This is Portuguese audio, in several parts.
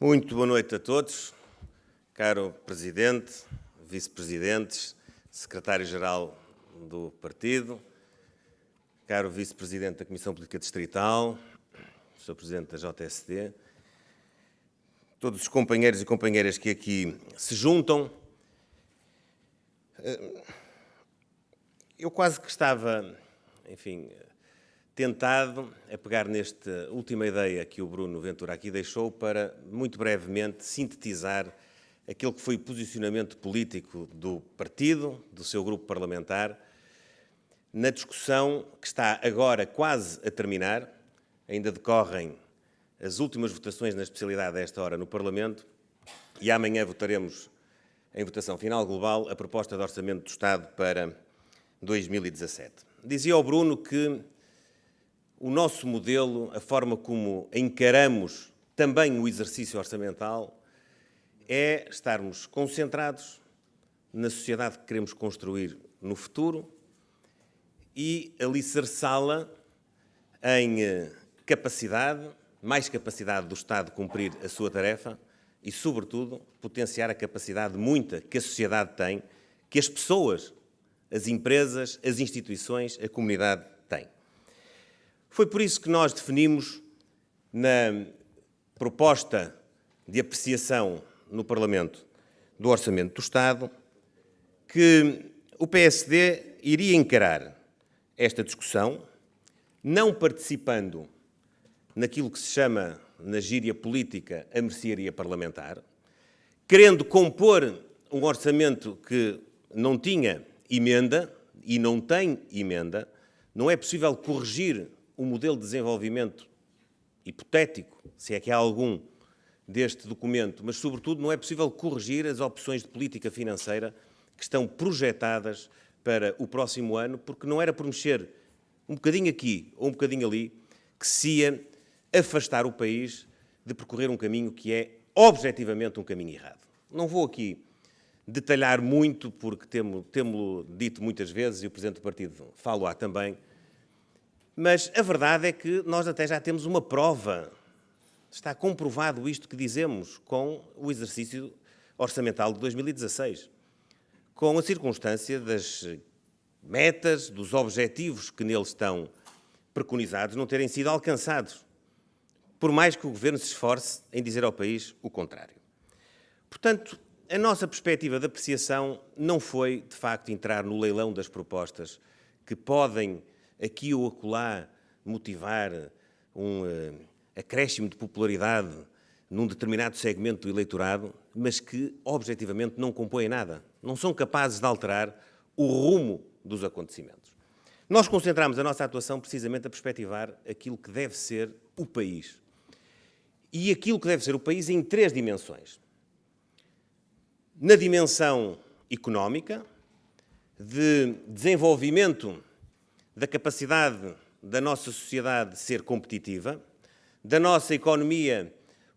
Muito boa noite a todos, caro Presidente, Vice-Presidentes, Secretário-Geral do Partido, caro Vice-Presidente da Comissão Política Distrital, Sr. Presidente da JSD, todos os companheiros e companheiras que aqui se juntam. Eu quase que estava, enfim, tentado a pegar nesta última ideia que o Bruno Ventura aqui deixou para, muito brevemente, sintetizar aquele que foi o posicionamento político do partido, do seu grupo parlamentar, na discussão que está agora quase a terminar. Ainda decorrem as últimas votações na especialidade a esta hora no Parlamento e amanhã votaremos em votação final global a proposta de Orçamento do Estado para 2017. Dizia ao Bruno que o nosso modelo, a forma como encaramos também o exercício orçamental, é estarmos concentrados na sociedade que queremos construir no futuro e alicerçá-la em capacidade, mais capacidade do Estado de cumprir a sua tarefa e, sobretudo, potenciar a capacidade muita que a sociedade tem, que as pessoas, as empresas, as instituições, a comunidade têm. Foi por isso que nós definimos, na proposta de apreciação no Parlamento do Orçamento do Estado, que o PSD iria encarar esta discussão, não participando naquilo que se chama, na gíria política, a mercearia parlamentar, querendo compor um orçamento que não tinha emenda e não tem emenda. Não é possível corrigir o modelo de desenvolvimento hipotético, se é que há algum, deste documento, mas, sobretudo, não é possível corrigir as opções de política financeira que estão projetadas para o próximo ano, porque não era por mexer um bocadinho aqui ou um bocadinho ali que se ia afastar o país de percorrer um caminho que é, objetivamente, um caminho errado. Não vou aqui detalhar muito, porque temo-lo dito muitas vezes, e o Presidente do Partido fala também, mas a verdade é que nós até já temos uma prova. Está comprovado isto que dizemos com o exercício orçamental de 2016, com a circunstância das metas, dos objetivos que neles estão preconizados não terem sido alcançados, por mais que o Governo se esforce em dizer ao país o contrário. Portanto, a nossa perspectiva de apreciação não foi, de facto, entrar no leilão das propostas que podem, aqui ou acolá, motivar um acréscimo de popularidade num determinado segmento do eleitorado, mas que, objetivamente, não compõem nada. Não são capazes de alterar o rumo dos acontecimentos. Nós concentramos a nossa atuação precisamente a perspectivar aquilo que deve ser o país. E aquilo que deve ser o país em três dimensões. Na dimensão económica, de desenvolvimento da capacidade da nossa sociedade ser competitiva, da nossa economia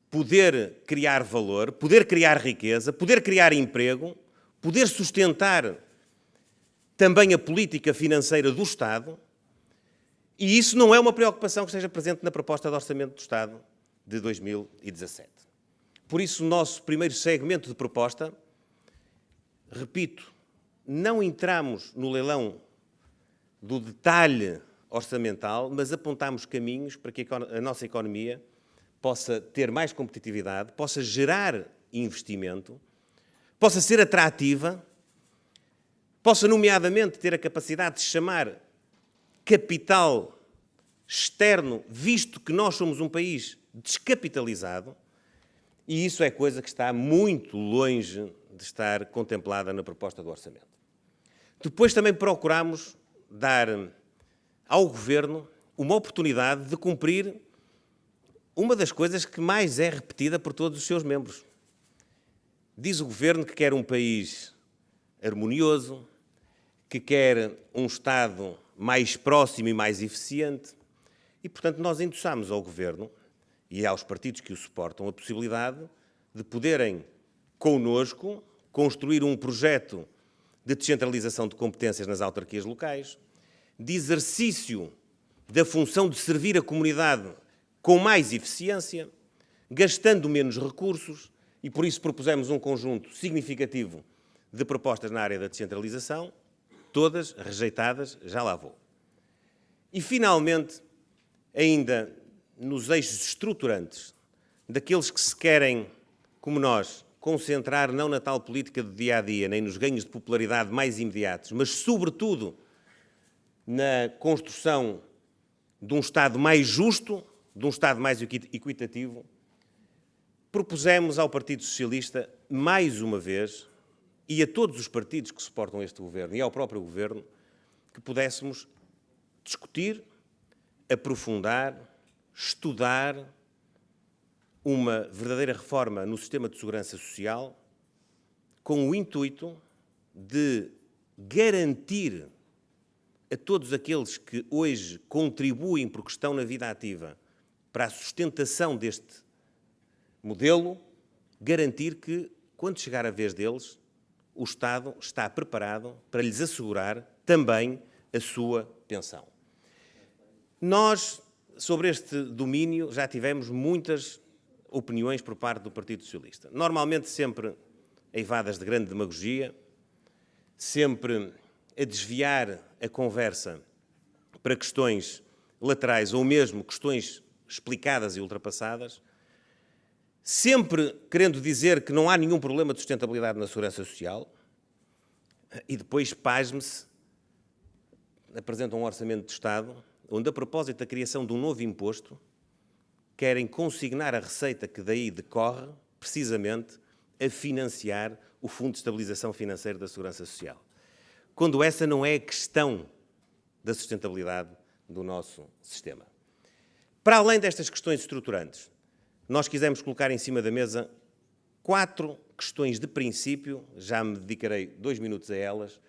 poder criar valor, poder criar riqueza, poder criar emprego, poder sustentar também a política financeira do Estado, e isso não é uma preocupação que esteja presente na proposta de Orçamento do Estado de 2017. Por isso, o nosso primeiro segmento de proposta, repito, não entramos no leilão do detalhe orçamental, mas apontamos caminhos para que a nossa economia possa ter mais competitividade, possa gerar investimento, possa ser atrativa, possa, nomeadamente, ter a capacidade de chamar capital externo, visto que nós somos um país descapitalizado, e isso é coisa que está muito longe de estar contemplada na proposta do Orçamento. Depois também procuramos dar ao Governo uma oportunidade de cumprir uma das coisas que mais é repetida por todos os seus membros. Diz o Governo que quer um país harmonioso, que quer um Estado mais próximo e mais eficiente, e, portanto, nós endossamos ao Governo e aos partidos que o suportam a possibilidade de poderem, connosco, construir um projeto de descentralização de competências nas autarquias locais, de exercício da função de servir a comunidade com mais eficiência, gastando menos recursos, e por isso propusemos um conjunto significativo de propostas na área da descentralização, todas rejeitadas, já lá vou. E, finalmente, ainda nos eixos estruturantes daqueles que se querem, como nós, concentrar não na tal política do dia-a-dia, nem nos ganhos de popularidade mais imediatos, mas, sobretudo, na construção de um Estado mais justo, de um Estado mais equitativo, propusemos ao Partido Socialista, mais uma vez, e a todos os partidos que suportam este Governo e ao próprio Governo, que pudéssemos discutir, aprofundar, estudar uma verdadeira reforma no sistema de segurança social com o intuito de garantir a todos aqueles que hoje contribuem porque estão na vida ativa para a sustentação deste modelo, garantir que, quando chegar a vez deles, o Estado está preparado para lhes assegurar também a sua pensão. Nós, sobre este domínio, já tivemos muitas opiniões por parte do Partido Socialista. Normalmente sempre eivadas de grande demagogia, sempre a desviar a conversa para questões laterais ou mesmo questões explicadas e ultrapassadas, sempre querendo dizer que não há nenhum problema de sustentabilidade na segurança social e depois, pasme-se, apresentam um orçamento de Estado onde, a propósito da criação de um novo imposto, querem consignar a receita que daí decorre, precisamente, a financiar o Fundo de Estabilização Financeira da Segurança Social. Quando essa não é a questão da sustentabilidade do nosso sistema. Para além destas questões estruturantes, nós quisemos colocar em cima da mesa 4 questões de princípio, já me dedicarei 2 minutos a elas,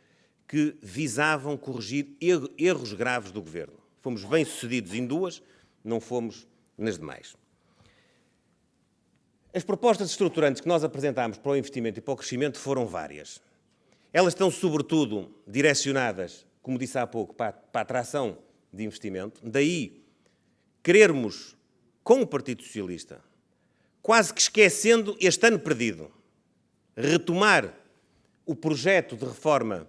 que visavam corrigir erros graves do Governo. Fomos bem-sucedidos em 2, não fomos nas demais. As propostas estruturantes que nós apresentámos para o investimento e para o crescimento foram várias. Elas estão, sobretudo, direcionadas, como disse há pouco, para a atração de investimento. Daí, querermos, com o Partido Socialista, quase que esquecendo este ano perdido, retomar o projeto de reforma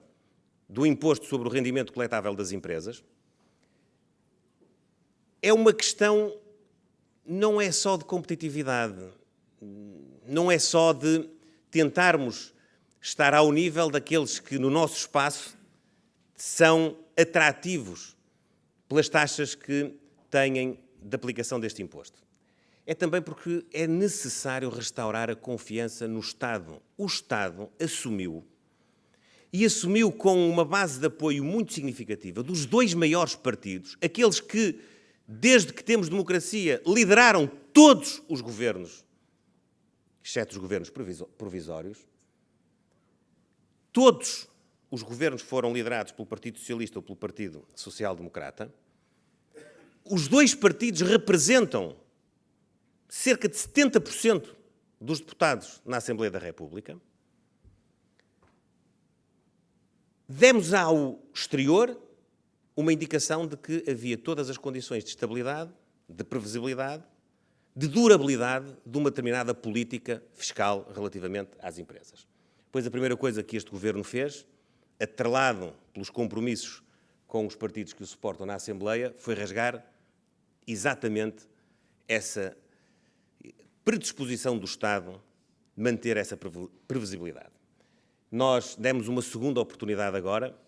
do imposto sobre o rendimento coletável das empresas. É uma questão, não é só de competitividade, não é só de tentarmos estar ao nível daqueles que no nosso espaço são atrativos pelas taxas que têm de aplicação deste imposto. É também porque é necessário restaurar a confiança no Estado. O Estado assumiu com uma base de apoio muito significativa dos 2 maiores partidos, aqueles que, desde que temos democracia, lideraram todos os governos, exceto os governos provisórios. Todos os governos foram liderados pelo Partido Socialista ou pelo Partido Social Democrata. Os 2 partidos representam cerca de 70% dos deputados na Assembleia da República. Demos ao exterior uma indicação de que havia todas as condições de estabilidade, de previsibilidade, de durabilidade de uma determinada política fiscal relativamente às empresas. Pois a primeira coisa que este Governo fez, atrelado pelos compromissos com os partidos que o suportam na Assembleia, foi rasgar exatamente essa predisposição do Estado manter essa previsibilidade. Nós demos uma segunda oportunidade agora,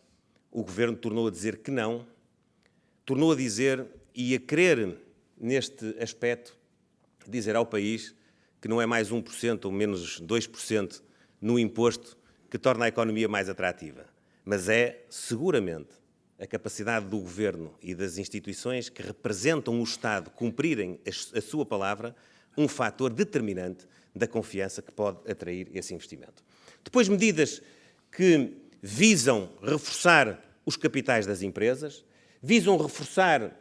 o Governo tornou a dizer que não, tornou a dizer e a querer, neste aspecto, dizer ao país que não é mais 1% ou menos 2% no imposto que torna a economia mais atrativa, mas é, seguramente, a capacidade do Governo e das instituições que representam o Estado cumprirem a sua palavra, um fator determinante da confiança que pode atrair esse investimento. Depois, medidas que visam reforçar os capitais das empresas, visam reforçar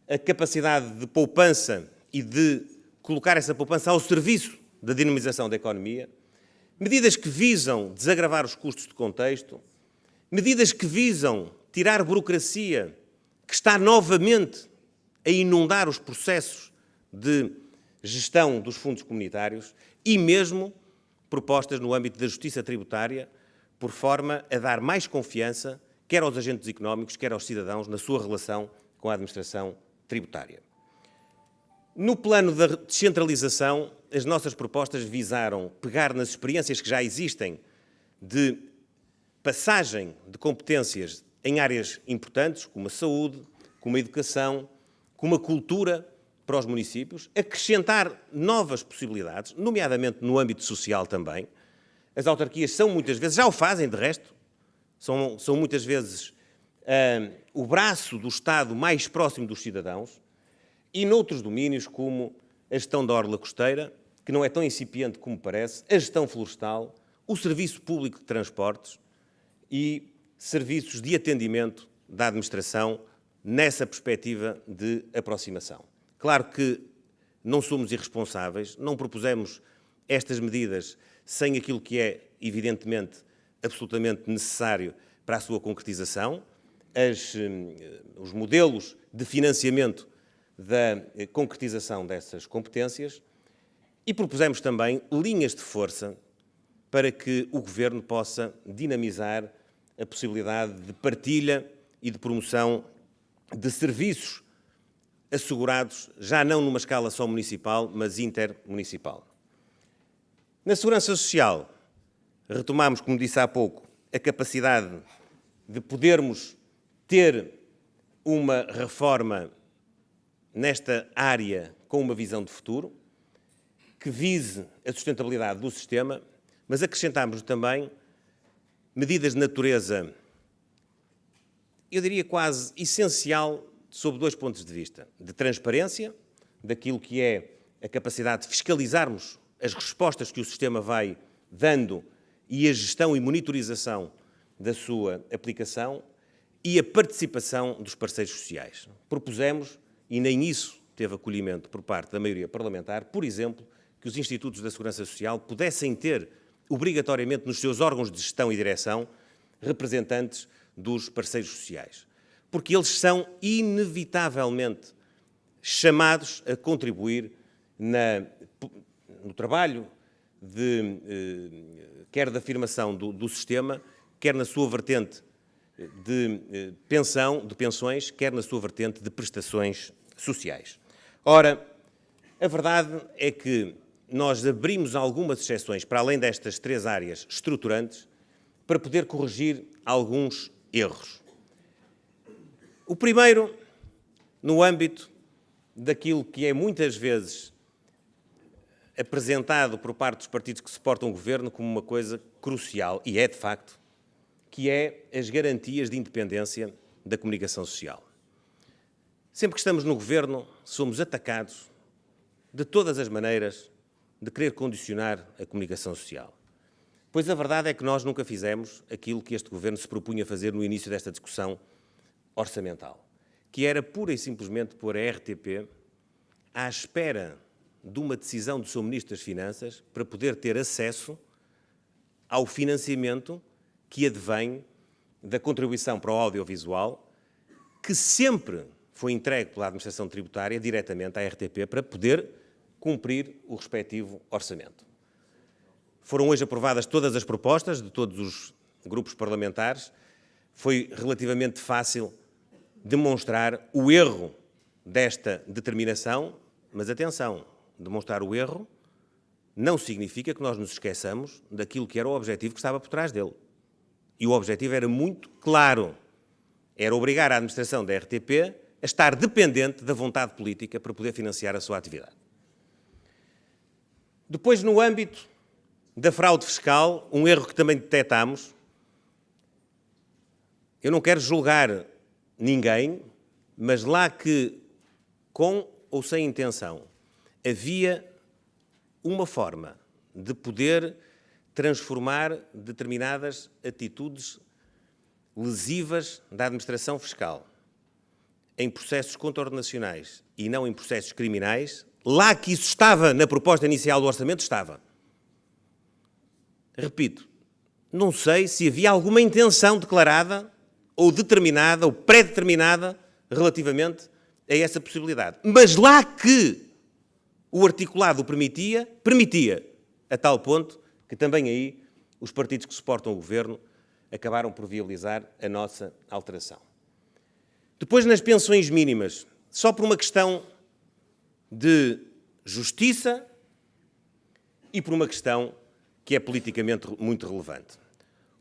a capacidade de poupança e de colocar essa poupança ao serviço da dinamização da economia, medidas que visam desagravar os custos de contexto, medidas que visam tirar burocracia que está novamente a inundar os processos de gestão dos fundos comunitários e mesmo propostas no âmbito da justiça tributária, por forma a dar mais confiança, quer aos agentes económicos, quer aos cidadãos, na sua relação com a administração tributária. No plano da descentralização, as nossas propostas visaram pegar nas experiências que já existem de passagem de competências em áreas importantes, como a saúde, como a educação, como a cultura para os municípios, acrescentar novas possibilidades, nomeadamente no âmbito social também. As autarquias são muitas vezes, já o fazem de resto, são muitas vezes o braço do Estado mais próximo dos cidadãos, e noutros domínios como a gestão da orla costeira, que não é tão incipiente como parece, a gestão florestal, o serviço público de transportes e serviços de atendimento da administração nessa perspectiva de aproximação. Claro que não somos irresponsáveis, não propusemos estas medidas sem aquilo que é, evidentemente, absolutamente necessário para a sua concretização, os modelos de financiamento da concretização dessas competências e propusemos também linhas de força para que o Governo possa dinamizar a possibilidade de partilha e de promoção de serviços assegurados, já não numa escala só municipal, mas intermunicipal. Na segurança social, retomamos, como disse há pouco, a capacidade de podermos ter uma reforma nesta área com uma visão de futuro, que vise a sustentabilidade do sistema, mas acrescentámos também medidas de natureza, eu diria quase essencial, sob dois pontos de vista. De transparência, daquilo que é a capacidade de fiscalizarmos as respostas que o sistema vai dando e a gestão e monitorização da sua aplicação, e a participação dos parceiros sociais. Propusemos, e nem isso teve acolhimento por parte da maioria parlamentar, por exemplo, que os institutos da Segurança Social pudessem ter, obrigatoriamente, nos seus órgãos de gestão e direção, representantes dos parceiros sociais. Porque eles são, inevitavelmente, chamados a contribuir no trabalho quer da afirmação do sistema, quer na sua vertente de pensões, quer na sua vertente de prestações sociais. Ora, a verdade é que nós abrimos algumas exceções, para além destas três áreas estruturantes, para poder corrigir alguns erros. O primeiro, no âmbito daquilo que é muitas vezes apresentado por parte dos partidos que suportam o governo como uma coisa crucial, e é de facto, que é as garantias de independência da comunicação social. Sempre que estamos no governo, somos atacados de todas as maneiras de querer condicionar a comunicação social. Pois a verdade é que nós nunca fizemos aquilo que este governo se propunha fazer no início desta discussão orçamental, que era pura e simplesmente pôr a RTP à espera de uma decisão do seu Ministro das Finanças para poder ter acesso ao financiamento que advém da contribuição para o audiovisual, que sempre foi entregue pela administração tributária diretamente à RTP para poder cumprir o respectivo orçamento. Foram hoje aprovadas todas as propostas de todos os grupos parlamentares. Foi relativamente fácil demonstrar o erro desta determinação, mas atenção, demonstrar o erro não significa que nós nos esqueçamos daquilo que era o objetivo que estava por trás dele. E o objetivo era muito claro. Era obrigar a administração da RTP a estar dependente da vontade política para poder financiar a sua atividade. Depois, no âmbito da fraude fiscal, um erro que também detectámos, eu não quero julgar ninguém, mas lá que, com ou sem intenção, havia uma forma de poder transformar determinadas atitudes lesivas da administração fiscal em processos contornacionais e não em processos criminais, lá que isso estava na proposta inicial do orçamento, estava. Repito, não sei se havia alguma intenção declarada ou determinada ou pré-determinada relativamente a essa possibilidade. Mas lá que o articulado o permitia, a tal ponto que também aí os partidos que suportam o governo acabaram por viabilizar a nossa alteração. Depois, nas pensões mínimas, só por uma questão de justiça e por uma questão que é politicamente muito relevante.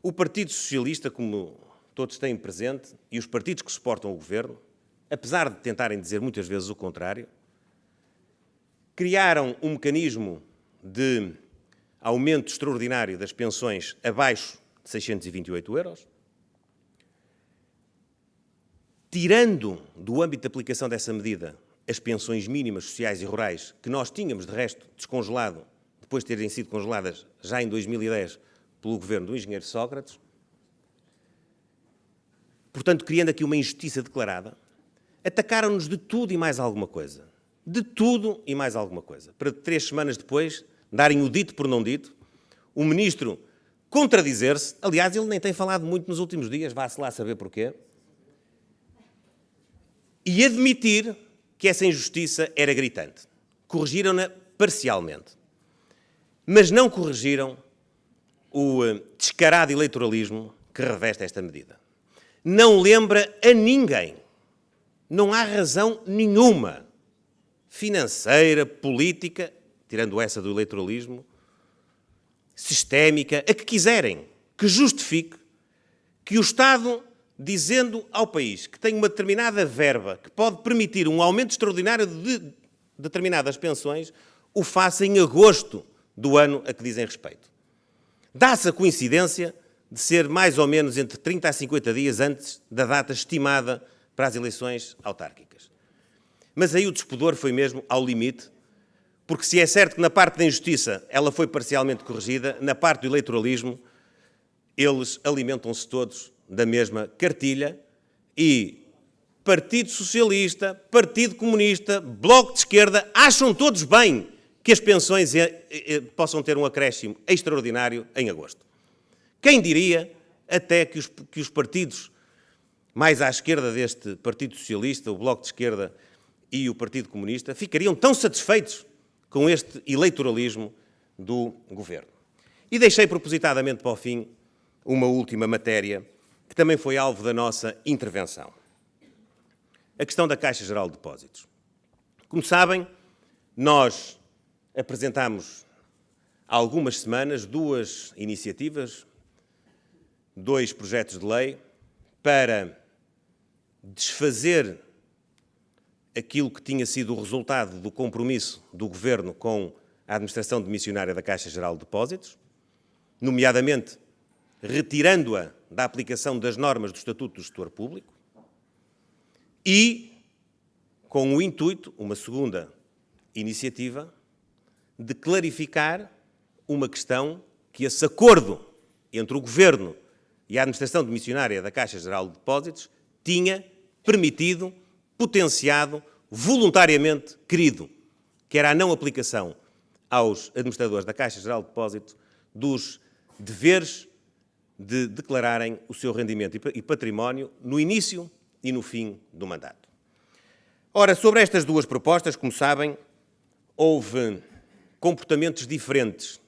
O Partido Socialista, como todos têm presente, e os partidos que suportam o governo, apesar de tentarem dizer muitas vezes o contrário, criaram um mecanismo de aumento extraordinário das pensões abaixo de 628 euros, tirando do âmbito de aplicação dessa medida as pensões mínimas sociais e rurais, que nós tínhamos, de resto, descongelado, depois de terem sido congeladas já em 2010 pelo governo do engenheiro Sócrates, portanto, criando aqui uma injustiça declarada, atacaram-nos de tudo e mais alguma coisa. De tudo e mais alguma coisa. Para 3 semanas depois, darem o dito por não dito, o ministro contradizer-se, aliás, ele nem tem falado muito nos últimos dias, vá-se lá saber porquê, e admitir que essa injustiça era gritante. Corrigiram-na parcialmente. Mas não corrigiram o descarado eleitoralismo que reveste esta medida. Não lembra a ninguém. Não há razão nenhuma, financeira, política, tirando essa do eleitoralismo, sistémica, a que quiserem, que justifique que o Estado, dizendo ao país que tem uma determinada verba que pode permitir um aumento extraordinário de determinadas pensões, o faça em agosto do ano a que dizem respeito. Dá-se a coincidência de ser mais ou menos entre 30 a 50 dias antes da data estimada para as eleições autárquicas. Mas aí o despudor foi mesmo ao limite, porque se é certo que na parte da injustiça ela foi parcialmente corrigida, na parte do eleitoralismo eles alimentam-se todos da mesma cartilha e Partido Socialista, Partido Comunista, Bloco de Esquerda, acham todos bem que as pensões possam ter um acréscimo extraordinário em agosto. Quem diria até que os partidos mais à esquerda deste Partido Socialista, o Bloco de Esquerda e o Partido Comunista, ficariam tão satisfeitos com este eleitoralismo do governo. E deixei propositadamente para o fim uma última matéria que também foi alvo da nossa intervenção. A questão da Caixa Geral de Depósitos. Como sabem, nós apresentámos há algumas semanas 2 iniciativas, 2 projetos de lei para desfazer aquilo que tinha sido o resultado do compromisso do Governo com a administração demissionária da Caixa Geral de Depósitos, nomeadamente retirando-a da aplicação das normas do Estatuto do Gestor Público e com o intuito, uma segunda iniciativa, de clarificar uma questão que esse acordo entre o Governo e a administração demissionária da Caixa Geral de Depósitos tinha permitido, potenciado, voluntariamente querido, que era a não aplicação aos administradores da Caixa Geral de Depósitos dos deveres de declararem o seu rendimento e património no início e no fim do mandato. Ora, sobre estas 2 propostas, como sabem, houve comportamentos diferentes,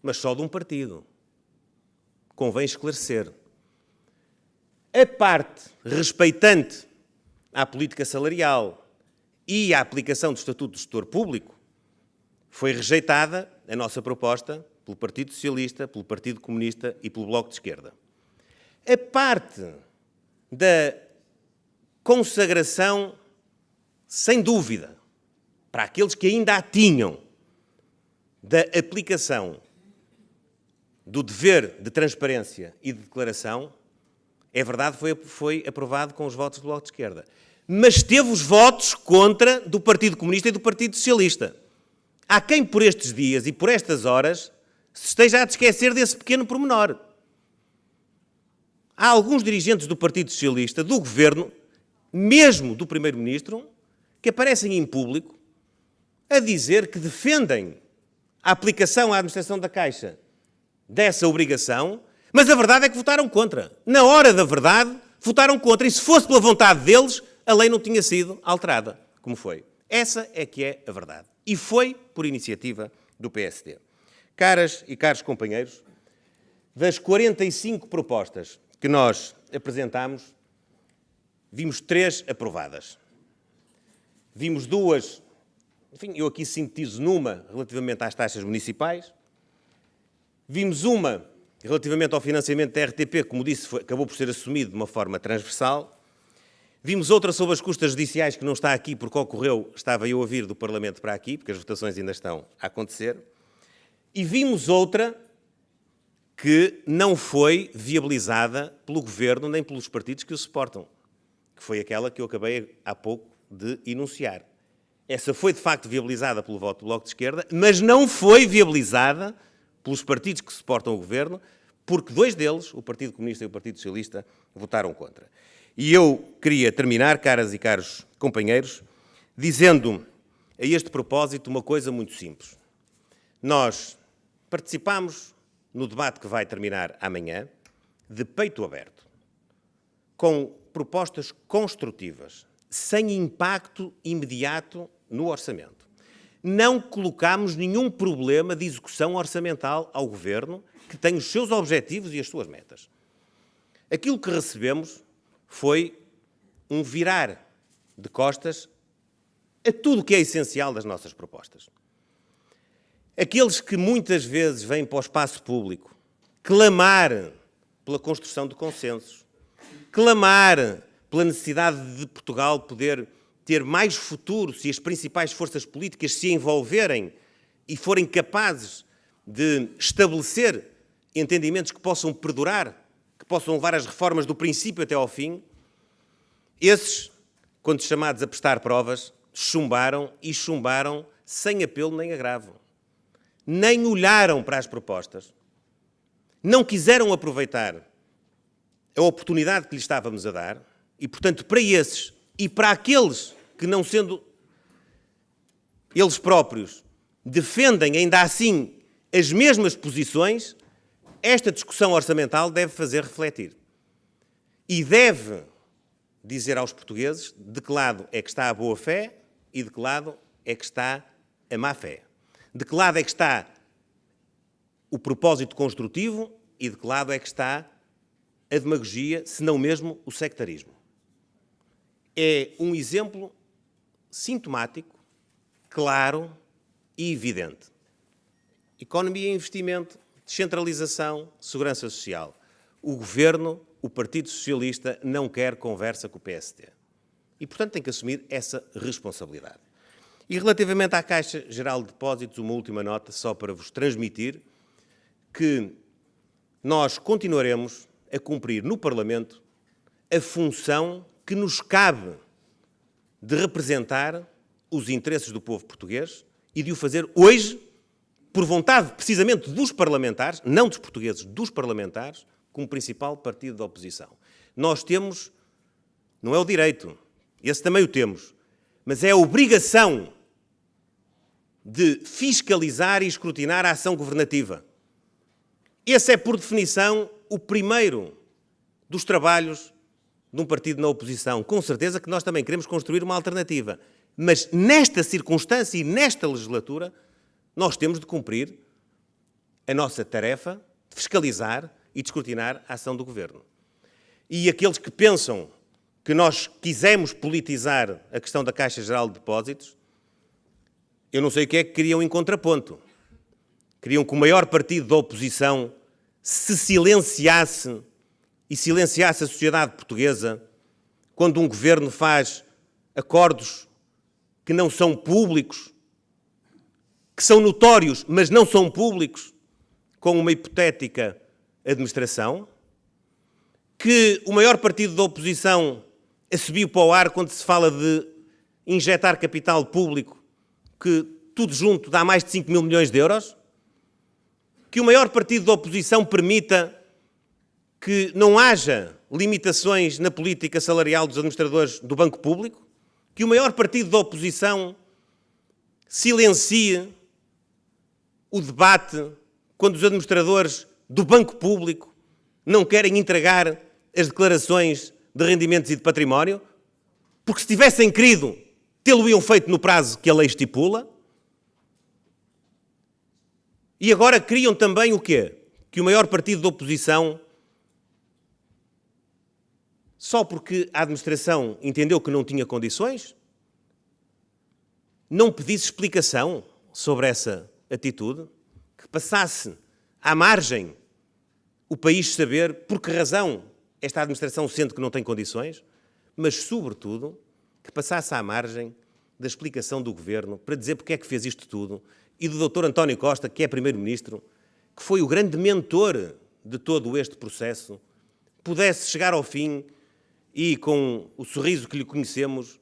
mas só de um partido. Convém esclarecer. A parte respeitante à política salarial e à aplicação do Estatuto do Gestor Público foi rejeitada a nossa proposta pelo Partido Socialista, pelo Partido Comunista e pelo Bloco de Esquerda. A parte da consagração, sem dúvida, para aqueles que ainda a tinham, da aplicação do dever de transparência e de declaração, é verdade, foi aprovado com os votos do Bloco de Esquerda. Mas teve os votos contra do Partido Comunista e do Partido Socialista. Há quem por estes dias e por estas horas se esteja a esquecer desse pequeno pormenor. Há alguns dirigentes do Partido Socialista, do Governo, mesmo do Primeiro-Ministro, que aparecem em público a dizer que defendem a aplicação à administração da Caixa dessa obrigação, mas a verdade é que votaram contra. Na hora da verdade, votaram contra. E se fosse pela vontade deles, a lei não tinha sido alterada, como foi. Essa é que é a verdade. E foi por iniciativa do PSD. Caras e caros companheiros, das 45 propostas que nós apresentámos, vimos 3 aprovadas. Vimos 2, enfim, eu aqui sintetizo numa relativamente às taxas municipais. Vimos uma relativamente ao financiamento da RTP, como disse, acabou por ser assumido de uma forma transversal. Vimos outra sobre as custas judiciais, que não está aqui porque ocorreu, estava eu a vir do Parlamento para aqui, porque as votações ainda estão a acontecer. E vimos outra que não foi viabilizada pelo Governo nem pelos partidos que o suportam, que foi aquela que eu acabei há pouco de enunciar. Essa foi, de facto, viabilizada pelo voto do Bloco de Esquerda, mas não foi viabilizada pelos partidos que suportam o Governo, porque 2 deles, o Partido Comunista e o Partido Socialista, votaram contra. E eu queria terminar, caras e caros companheiros, dizendo a este propósito uma coisa muito simples. Nós participámos no debate que vai terminar amanhã, de peito aberto, com propostas construtivas, sem impacto imediato no orçamento. Não colocámos nenhum problema de execução orçamental ao Governo, que tem os seus objetivos e as suas metas. Aquilo que recebemos foi um virar de costas a tudo o que é essencial das nossas propostas. Aqueles que muitas vezes vêm para o espaço público clamar pela construção de consensos, clamar pela necessidade de Portugal poder ter mais futuro se as principais forças políticas se envolverem e forem capazes de estabelecer entendimentos que possam perdurar, que possam levar as reformas do princípio até ao fim, esses, quando chamados a prestar provas, chumbaram e chumbaram sem apelo nem agravo. Nem olharam para as propostas, não quiseram aproveitar a oportunidade que lhes estávamos a dar e, portanto, para esses e para aqueles que, não sendo eles próprios, defendem ainda assim as mesmas posições, esta discussão orçamental deve fazer refletir. E deve dizer aos portugueses de que lado é que está a boa-fé e de que lado é que está a má-fé. De que lado é que está o propósito construtivo e de que lado é que está a demagogia, se não mesmo o sectarismo. É um exemplo sintomático, claro e evidente. Economia e investimento, descentralização, segurança social. O Governo, o Partido Socialista, não quer conversa com o PSD. E, portanto, tem que assumir essa responsabilidade. E relativamente à Caixa Geral de Depósitos, uma última nota, só para vos transmitir que nós continuaremos a cumprir no Parlamento a função que nos cabe de representar os interesses do povo português e de o fazer hoje, por vontade precisamente dos parlamentares, não dos portugueses, dos parlamentares, como principal partido da oposição. Nós temos, não é o direito, esse também o temos, mas é a obrigação de fiscalizar e escrutinar a ação governativa. Esse é, por definição, o primeiro dos trabalhos de um partido na oposição. Com certeza que nós também queremos construir uma alternativa. Mas nesta circunstância e nesta legislatura, nós temos de cumprir a nossa tarefa de fiscalizar e de escrutinar a ação do Governo. E aqueles que pensam que nós quisemos politizar a questão da Caixa Geral de Depósitos, eu não sei o que é que queriam em contraponto. Queriam que o maior partido da oposição se silenciasse e silenciasse a sociedade portuguesa quando um governo faz acordos que não são públicos, que são notórios, mas não são públicos, com uma hipotética administração, que o maior partido da oposição assobiu para o ar quando se fala de injetar capital público, que tudo junto dá mais de 5 mil milhões de euros, que o maior partido da oposição permita que não haja limitações na política salarial dos administradores do Banco Público, que o maior partido da oposição silencie o debate quando os administradores do Banco Público não querem entregar as declarações de rendimentos e de património, porque se tivessem querido, tê-lo-iam feito no prazo que a lei estipula, E agora criam também o quê? Que o maior partido da oposição, só porque a administração entendeu que não tinha condições, não pedisse explicação sobre essa atitude, que passasse à margem o país saber por que razão esta administração sente que não tem condições, mas, sobretudo, que passasse à margem da explicação do Governo para dizer porque é que fez isto tudo e do Dr. António Costa, que é Primeiro-Ministro, que foi o grande mentor de todo este processo, pudesse chegar ao fim e, com o sorriso que lhe conhecemos,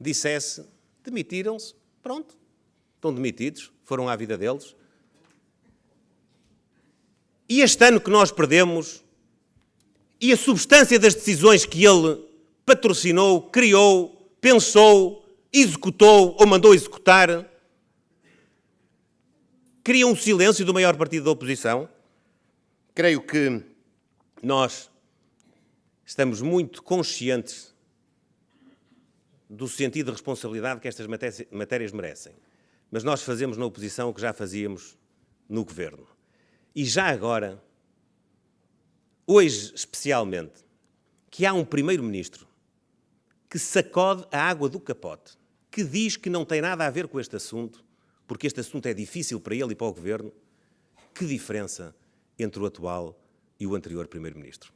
dissesse: demitiram-se, pronto, estão demitidos, foram à vida deles. E este ano que nós perdemos, e a substância das decisões que ele patrocinou, criou, pensou, executou ou mandou executar, cria um silêncio do maior partido da oposição. Creio que nós estamos muito conscientes do sentido de responsabilidade que estas matérias merecem. Mas nós fazemos na oposição o que já fazíamos no Governo. E já agora, hoje especialmente, que há um Primeiro-Ministro que sacode a água do capote, que diz que não tem nada a ver com este assunto, porque este assunto é difícil para ele e para o Governo. Que diferença entre o atual e o anterior Primeiro-Ministro?